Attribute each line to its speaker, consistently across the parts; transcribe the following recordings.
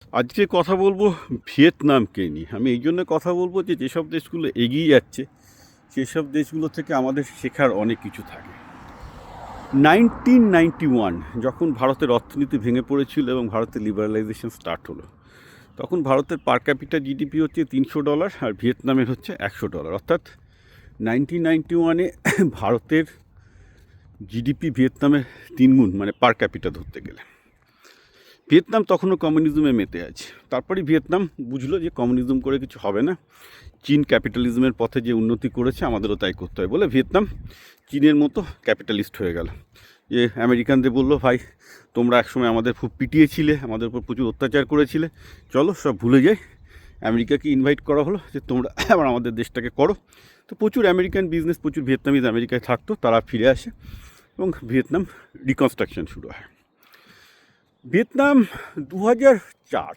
Speaker 1: আজকে কথা বলবো ভিয়েতনামকে নিয়ে। আমি এই জন্য কথা বলবো যে যেসব দেশগুলো এগিয়ে যাচ্ছে সেসব দেশগুলো থেকে আমাদের শেখার অনেক কিছু থাকে। 1991 যখন ভারতের অর্থনীতি ভেঙে পড়েছিল এবং ভারতের লিবারালাইজেশন স্টার্ট হলো, তখন ভারতের পার ক্যাপিটা জিডিপি হচ্ছে $300 আর ভিয়েতনামের হচ্ছে $100। অর্থাৎ 1991-এ ভারতের জিডিপি ভিয়েতনামের 3 গুণ, মানে পার ক্যাপিটা ধরতে গেলে। ভিয়েতনাম তখনও কমিউনিজমে মেতে আছে। তারপরে ভিয়েতনাম বুঝলো যে কমিউনিজম করে কিছু হবে না, চীন ক্যাপিটালিজমের পথে যে উন্নতি করেছে আমাদেরও তাই করতে হয় বলে ভিয়েতনাম চীনের মতো ক্যাপিটালিস্ট হয়ে গেল। যে আমেরিকানদের বললো, ভাই তোমরা একসময় আমাদের খুব পিটিয়েছিলে, আমাদের উপর প্রচুর অত্যাচার করেছিলে, চলো সব ভুলে যাই। আমেরিকাকে ইনভাইট করা হলো যে তোমরা আবার আমাদের দেশটাকে করো। তো প্রচুর আমেরিকান বিজনেস, প্রচুর ভিয়েতনামিজ আমেরিকায় থাকতো, তারা ফিরে আসে এবং ভিয়েতনাম রিকনস্ট্রাকশন শুরু হয়। ভিয়েতনাম 2004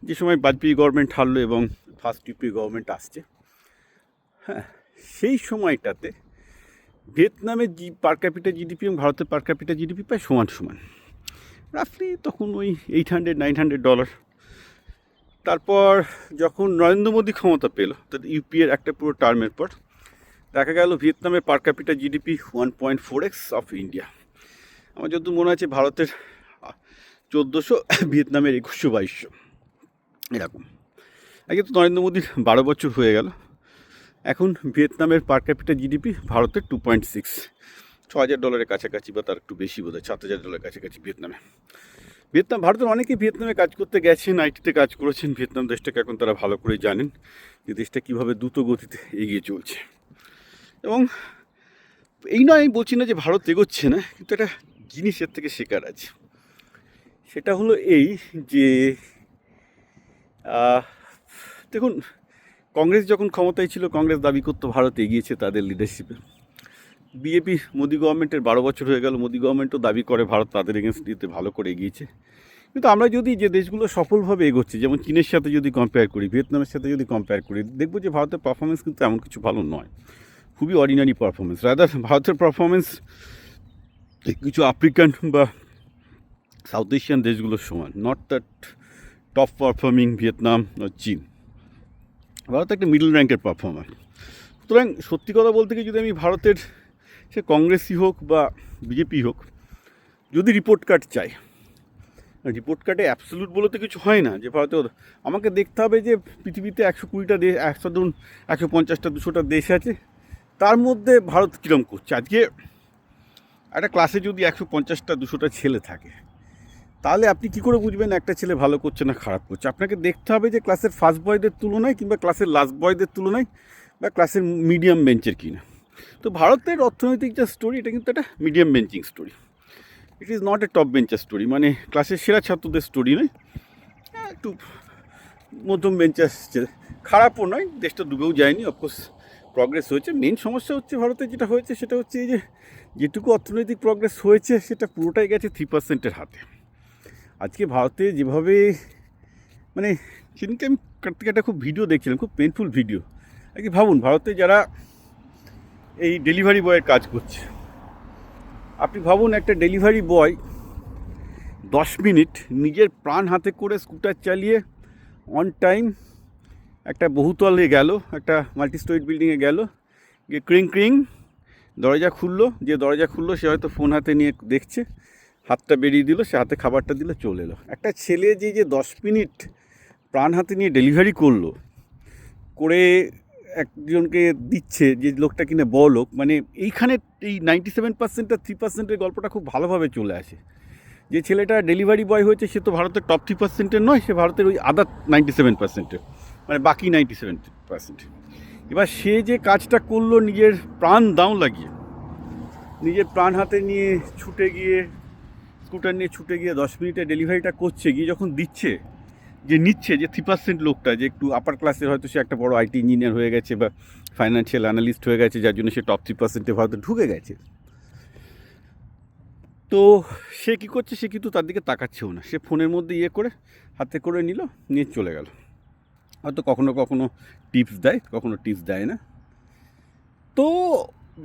Speaker 1: যে সময় বাজপেয়ী গভর্নমেন্ট হারলো এবং ফার্স্ট ইউপি গভর্নমেন্ট আসছে, হ্যাঁ, সেই সময়টাতে ভিয়েতনামের পার ক্যাপিটা জিডিপি এবং ভারতের পার ক্যাপিটা জিডিপি প্রায় সমান সমান, রাফলি তখন ওই $800-900। তারপর যখন নরেন্দ্র মোদী ক্ষমতা পেল, ইউপিএর একটা পুরো টার্মের পর দেখা গেল ভিয়েতনামের পার capital GDP 1.4x of India. আমার যত মনে আছে ভারতের 1400, ভিয়েতনামের 2100-2200 এরকম। আগে তো নরেন্দ্র মোদীর 12 বছর হয়ে গেল। এখন ভিয়েতনামের পার ক্যাপিটা জিডিপি ভারতের 2.6, $6,000 কাছাকাছি, বা তার একটু বেশি বোধ হয়, $7,000 কাছাকাছি ভিয়েতনামে। ভারতের অনেকেই ভিয়েতনামে কাজ করতে গেছেন, আইটিতে কাজ করেছেন। ভিয়েতনাম দেশটাকে এখন তারা ভালো করে জানেন যে দেশটা কীভাবে দ্রুত গতিতে এগিয়ে চলছে। এবং এই নয়, আমি বলছি না যে ভারত এগোচ্ছে না, কিন্তু একটা জিনিসের থেকে শেখার আছে। সেটা হলো এই যে দেখুন, কংগ্রেস যখন ক্ষমতায় ছিল, কংগ্রেস দাবি করতো ভারত এগিয়েছে তাদের লিডারশিপে। বিজেপি মোদী গভর্নমেন্টের 12 বছর হয়ে গেল, মোদী গভর্নমেন্টও দাবি করে ভারত তাদের এগেনস্টে ভালো করে এগিয়েছে। কিন্তু আমরা যদি যে দেশগুলো সফলভাবে এগোচ্ছে, যেমন চীনের সাথে যদি কম্পেয়ার করি, ভিয়েতনামের সাথে যদি কম্পেয়ার করি, দেখবো যে ভারতের পারফরমেন্স কিন্তু এমন কিছু ভালো নয়, খুবই অর্ডিনারি পারফরমেন্স। রাদার ভারতের পারফরমেন্স কিছু আফ্রিকান বা সাউথ এশিয়ান দেশগুলোর সমান, not that top performing Vietnam ও চীন। ভারত একটা মিডল র্যাঙ্কের পারফর্মার। সুতরাং সত্যি কথা বলতে গিয়ে যদি আমি ভারতের, সে কংগ্রেসই হোক বা বিজেপি হোক, যদি রিপোর্ট কার্ড চাই, রিপোর্ট কার্ডে অ্যাবসলিউট বলে তো কিছু হয় না যে ভারতে, আমাকে দেখতে হবে যে পৃথিবীতে 120টা দেশ, 150টা 200টা দেশ আছে, তার মধ্যে ভারত কীরকম করছে। আজকে একটা ক্লাসে যদি 150টা 200টা ছেলে থাকে, তাহলে আপনি কী করে বুঝবেন একটা ছেলে ভালো করছে না খারাপ করছে? আপনাকে দেখতে হবে যে ক্লাসের ফার্স্ট বয়দের তুলনায়, কিংবা ক্লাসের লাস্ট বয়দের তুলনায়, বা ক্লাসের মিডিয়াম বেঞ্চের কিনা। তো ভারতের অর্থনৈতিক যে স্টোরি, এটা কিন্তু একটা medium benching story. It is not a top bencher story, মানে ক্লাসের সেরা ছাত্রদের স্টোরি নয়, একটু মধ্যম বেঞ্চার, খারাপও নয়, দেশটা ডুবেও যায়নি, অফকোর্স প্রগ্রেস হয়েছে। মেন সমস্যা হচ্ছে ভারতে যেটা হয়েছে সেটা হচ্ছে এই যে যেটুকু অর্থনৈতিক প্রগ্রেস হয়েছে সেটা পুরোটাই গেছে 3%-এর হাতে। আজকে ভারতে যেভাবে, মানে সেদিনকে আমি একটা খুব ভিডিও দেখছিলাম, খুব পেনফুল ভিডিও। আর কি ভাবুন, ভারতে যারা এই ডেলিভারি বয়ের কাজ করছে, আপনি ভাবুন একটা ডেলিভারি বয় 10 মিনিট নিজের প্রাণ হাতে করে স্কুটার চালিয়ে অন টাইম একটা বহুতলে গেল, একটা মাল্টি স্টোরিড বিল্ডিংয়ে গেল, গিয়ে ক্রিং ক্রিং দরজা খুললো। যে দরজা খুললো সে হয়তো ফোন হাতে নিয়ে দেখছে, হাতটা বেরিয়ে দিল, সে হাতে খাবারটা দিল, চলে এলো। একটা ছেলে যে 10 মিনিট প্রাণ হাতে নিয়ে ডেলিভারি করলো, করে একজনকে দিচ্ছে, যে লোকটা কিনে বড় লোক, মানে এইখানে এই 97% আর 3%-এর গল্পটা খুব ভালোভাবে চলে আসে। যে ছেলেটা ডেলিভারি বয় হয়েছে সে তো ভারতের টপ 3%-এর নয়, সে ভারতের ওই আদার 97%-এর, মানে বাকি 97%। এবার সে যে কাজটা করলো নিজের প্রাণ দাও লাগিয়ে, নিজের প্রাণ হাতে নিয়ে ছুটে গিয়ে, স্কুটার নিয়ে ছুটে গিয়ে 10 মিনিটে ডেলিভারিটা করছে, গিয়ে যখন দিচ্ছে, যে নিচ্ছে, যে 3% লোকটা যে একটু আপার ক্লাসের, হয়তো সে একটা বড় আইটি ইঞ্জিনিয়ার হয়ে গেছে বা ফাইন্যান্সিয়াল অ্যানালিস্ট হয়ে গেছে, যার জন্য সে টপ 3%-এ ভারতে ঢুকে গেছে। তো সে কী করছে, সে কিন্তু তার দিকে তাকাচ্ছেও না, সে ফোনের মধ্যে ইয়ে করে হাতে করে নিল, নিয়ে চলে গেল। হয়তো কখনো কখনো টিপস দেয়, কখনো টিপস দেয় না। তো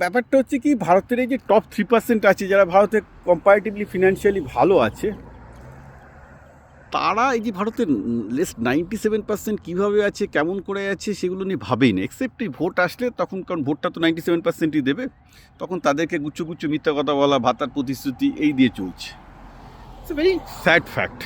Speaker 1: ব্যাপারটা হচ্ছে কি, ভারতের এই যে টপ 3% আছে, যারা ভারতে কম্পারেটিভলি ফিনান্সিয়ালি ভালো আছে, তারা এই যে ভারতের লেস 97% কীভাবে আছে, কেমন করে আছে, সেগুলো নিয়ে ভাবেই না। এক্সেপ্ট এই ভোট আসলে তখন, কারণ ভোটটা তো 97%ই দেবে, তখন তাদেরকে গুচ্ছ গুচ্ছ মিথ্যা কথা বলা, ভাতার প্রতিশ্রুতি এই দিয়ে চলছে। It's a very sad fact.